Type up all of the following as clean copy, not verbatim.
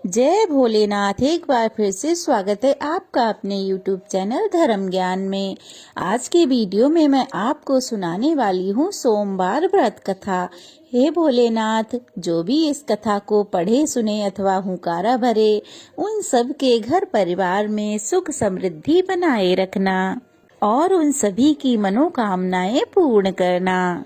जय भोलेनाथ। एक बार फिर से स्वागत है आपका अपने YouTube चैनल धर्म ज्ञान में। आज के वीडियो में मैं आपको सुनाने वाली हूँ सोमवार व्रत कथा। हे भोलेनाथ, जो भी इस कथा को पढ़े सुने अथवा हुंकारा भरे, उन सब के घर परिवार में सुख समृद्धि बनाए रखना और उन सभी की मनोकामनाएं पूर्ण करना।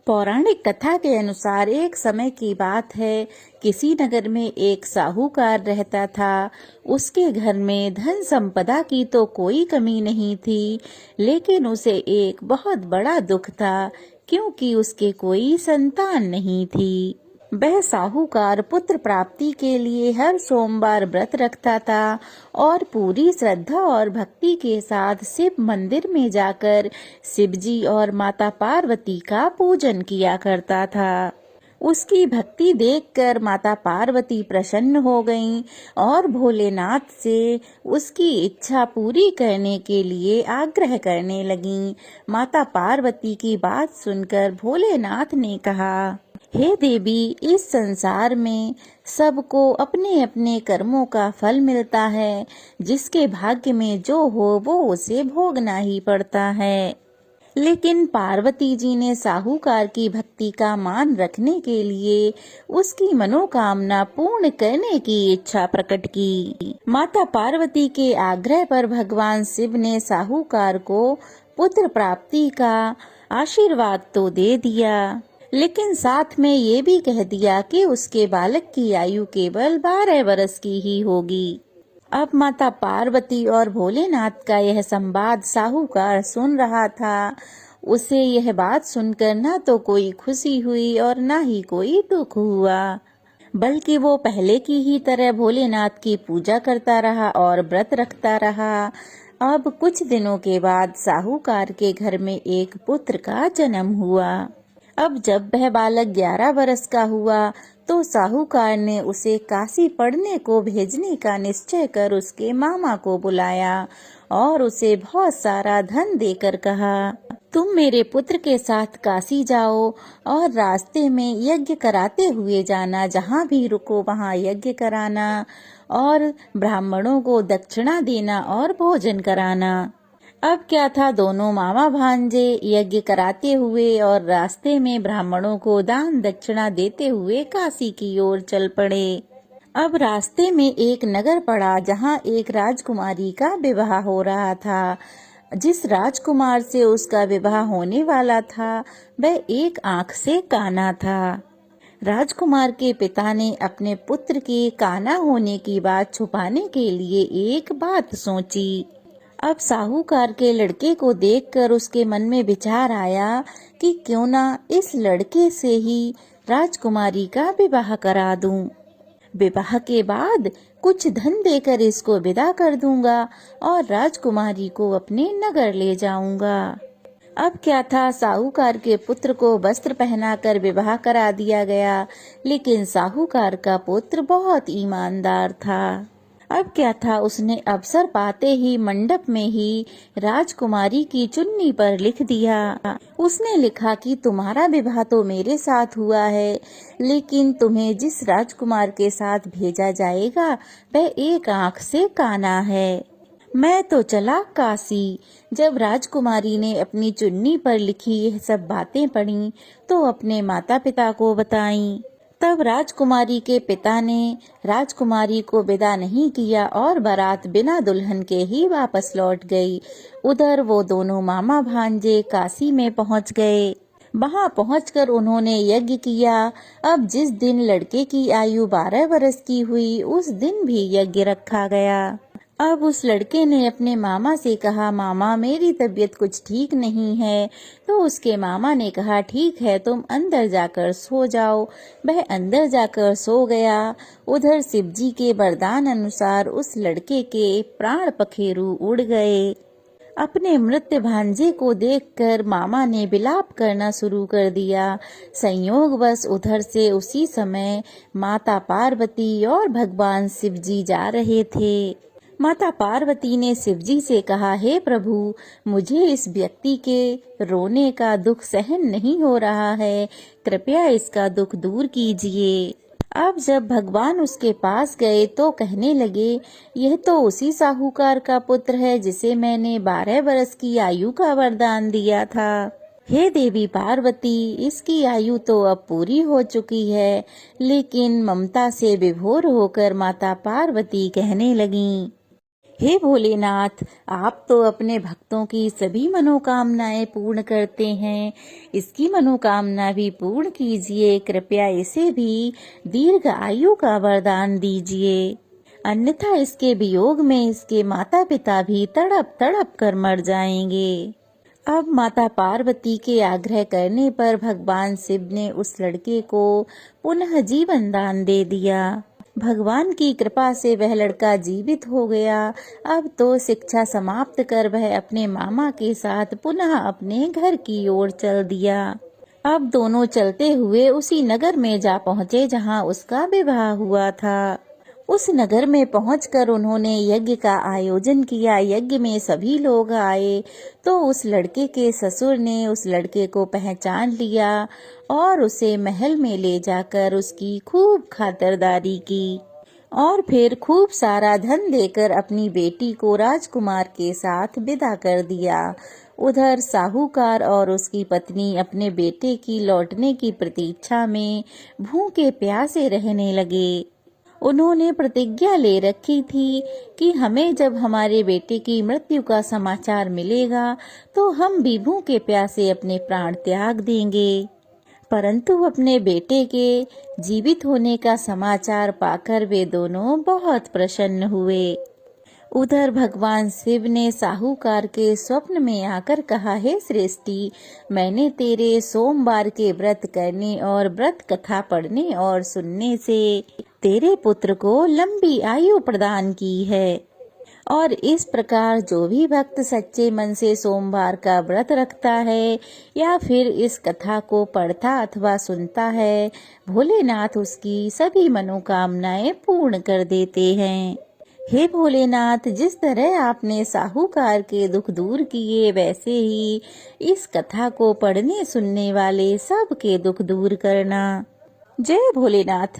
पौराणिक कथा के अनुसार एक समय की बात है, किसी नगर में एक साहूकार रहता था। उसके घर में धन संपदा की तो कोई कमी नहीं थी, लेकिन उसे एक बहुत बड़ा दुख था, क्योंकि उसके कोई संतान नहीं थी। वह साहूकार पुत्र प्राप्ति के लिए हर सोमवार व्रत रखता था और पूरी श्रद्धा और भक्ति के साथ शिव मंदिर में जाकर शिवजी और माता पार्वती का पूजन किया करता था। उसकी भक्ति देखकर माता पार्वती प्रसन्न हो गईं और भोलेनाथ से उसकी इच्छा पूरी करने के लिए आग्रह करने लगीं। माता पार्वती की बात सुनकर भोलेनाथ ने कहा, हे देवी, इस संसार में सबको अपने अपने कर्मों का फल मिलता है। जिसके भाग्य में जो हो वो उसे भोगना ही पड़ता है। लेकिन पार्वती जी ने साहूकार की भक्ति का मान रखने के लिए उसकी मनोकामना पूर्ण करने की इच्छा प्रकट की। माता पार्वती के आग्रह पर भगवान शिव ने साहूकार को पुत्र प्राप्ति का आशीर्वाद तो दे दिया, लेकिन साथ में ये भी कह दिया कि उसके बालक की आयु केवल 12 वर्ष की ही होगी। अब माता पार्वती और भोलेनाथ का यह संवाद साहूकार सुन रहा था। उसे यह बात सुनकर न तो कोई खुशी हुई और न ही कोई दुख हुआ, बल्कि वो पहले की ही तरह भोलेनाथ की पूजा करता रहा और व्रत रखता रहा। अब कुछ दिनों के बाद साहूकार के घर में एक पुत्र का जन्म हुआ। अब जब वह बालक 11 वर्ष का हुआ तो साहूकार ने उसे काशी पढ़ने को भेजने का निश्चय कर उसके मामा को बुलाया और उसे बहुत सारा धन देकर कहा, तुम मेरे पुत्र के साथ काशी जाओ और रास्ते में यज्ञ कराते हुए जाना, जहाँ भी रुको वहाँ यज्ञ कराना और ब्राह्मणों को दक्षिणा देना और भोजन कराना। अब क्या था, दोनों मामा भांजे यज्ञ कराते हुए और रास्ते में ब्राह्मणों को दान दक्षिणा देते हुए काशी की ओर चल पड़े। अब रास्ते में एक नगर पड़ा जहाँ एक राजकुमारी का विवाह हो रहा था। जिस राजकुमार से उसका विवाह होने वाला था वह एक आंख से काना था। राजकुमार के पिता ने अपने पुत्र के काना होने की बात छुपाने के लिए एक बात सोची। अब साहूकार के लड़के को देखकर उसके मन में विचार आया कि क्यों ना इस लड़के से ही राजकुमारी का विवाह करा दूं। विवाह के बाद कुछ धन देकर इसको विदा कर दूंगा और राजकुमारी को अपने नगर ले जाऊंगा। अब क्या था, साहूकार के पुत्र को वस्त्र पहनाकर विवाह करा दिया गया, लेकिन साहूकार का पुत्र बहुत ईमानदार था। अब क्या था, उसने अवसर पाते ही मंडप में ही राजकुमारी की चुन्नी पर लिख दिया। उसने लिखा कि तुम्हारा विवाह तो मेरे साथ हुआ है, लेकिन तुम्हें जिस राजकुमार के साथ भेजा जाएगा वह एक आंख से काना है। मैं तो चला काशी। जब राजकुमारी ने अपनी चुन्नी पर लिखी यह सब बातें पढ़ी तो अपने माता पिता को बताईं। तब राजकुमारी के पिता ने राजकुमारी को विदा नहीं किया और बारात बिना दुल्हन के ही वापस लौट गई। उधर वो दोनों मामा भांजे काशी में पहुंच गए। वहां पहुंचकर उन्होंने यज्ञ किया। अब जिस दिन लड़के की आयु 12 वर्ष की हुई उस दिन भी यज्ञ रखा गया। अब उस लड़के ने अपने मामा से कहा, मामा मेरी तबीयत कुछ ठीक नहीं है। तो उसके मामा ने कहा, ठीक है, तुम अंदर जाकर सो जाओ। वह अंदर जाकर सो गया। उधर शिवजी के वरदान अनुसार उस लड़के के प्राण पखेरु उड़ गए। अपने मृत भांजे को देखकर मामा ने विलाप करना शुरू कर दिया। संयोगवश उधर से उसी समय माता पार्वती और भगवान शिवजी जा रहे थे। माता पार्वती ने शिवजी से कहा, हे प्रभु, मुझे इस व्यक्ति के रोने का दुख सहन नहीं हो रहा है, कृपया इसका दुख दूर कीजिए। अब जब भगवान उसके पास गए तो कहने लगे, यह तो उसी साहूकार का पुत्र है जिसे मैंने 12 वर्ष की आयु का वरदान दिया था। हे देवी पार्वती, इसकी आयु तो अब पूरी हो चुकी है। लेकिन ममता से विभोर होकर माता पार्वती कहने लगीं, हे भोलेनाथ, आप तो अपने भक्तों की सभी मनोकामनाएं पूर्ण करते हैं। इसकी मनोकामना भी पूर्ण कीजिए। कृपया इसे भी दीर्घ आयु का वरदान दीजिए, अन्यथा इसके वियोग में इसके माता पिता भी तड़प तड़प कर मर जाएंगे। अब माता पार्वती के आग्रह करने पर भगवान शिव ने उस लड़के को पुनः जीवन दान दे दिया। भगवान की कृपा से वह लड़का जीवित हो गया। अब तो शिक्षा समाप्त कर वह अपने मामा के साथ पुनः अपने घर की ओर चल दिया। अब दोनों चलते हुए उसी नगर में जा पहुँचे जहाँ उसका विवाह हुआ था। उस नगर में पहुंचकर उन्होंने यज्ञ का आयोजन किया। यज्ञ में सभी लोग आए तो उस लड़के के ससुर ने उस लड़के को पहचान लिया और उसे महल में ले जाकर उसकी खूब खातिरदारी की और फिर खूब सारा धन देकर अपनी बेटी को राजकुमार के साथ विदा कर दिया। उधर साहूकार और उसकी पत्नी अपने बेटे की लौटने की प्रतीक्षा में भूखे प्यासे रहने लगे। उन्होंने प्रतिज्ञा ले रखी थी कि हमें जब हमारे बेटे की मृत्यु का समाचार मिलेगा तो हम भी भूखे प्यासे अपने प्राण त्याग देंगे। परंतु अपने बेटे के जीवित होने का समाचार पाकर वे दोनों बहुत प्रसन्न हुए। उधर भगवान शिव ने साहूकार के स्वप्न में आकर कहा, हे श्रेष्ठी, मैंने तेरे सोमवार के व्रत करने और व्रत कथा पढ़ने और सुनने से तेरे पुत्र को लंबी आयु प्रदान की है। और इस प्रकार जो भी भक्त सच्चे मन से सोमवार का व्रत रखता है या फिर इस कथा को पढ़ता अथवा सुनता है, भोलेनाथ उसकी सभी मनोकामनाएं पूर्ण कर देते हैं। हे भोलेनाथ, जिस तरह आपने साहूकार के दुख दूर किए, वैसे ही इस कथा को पढ़ने सुनने वाले सबके दुख दूर करना। जय भोलेनाथ।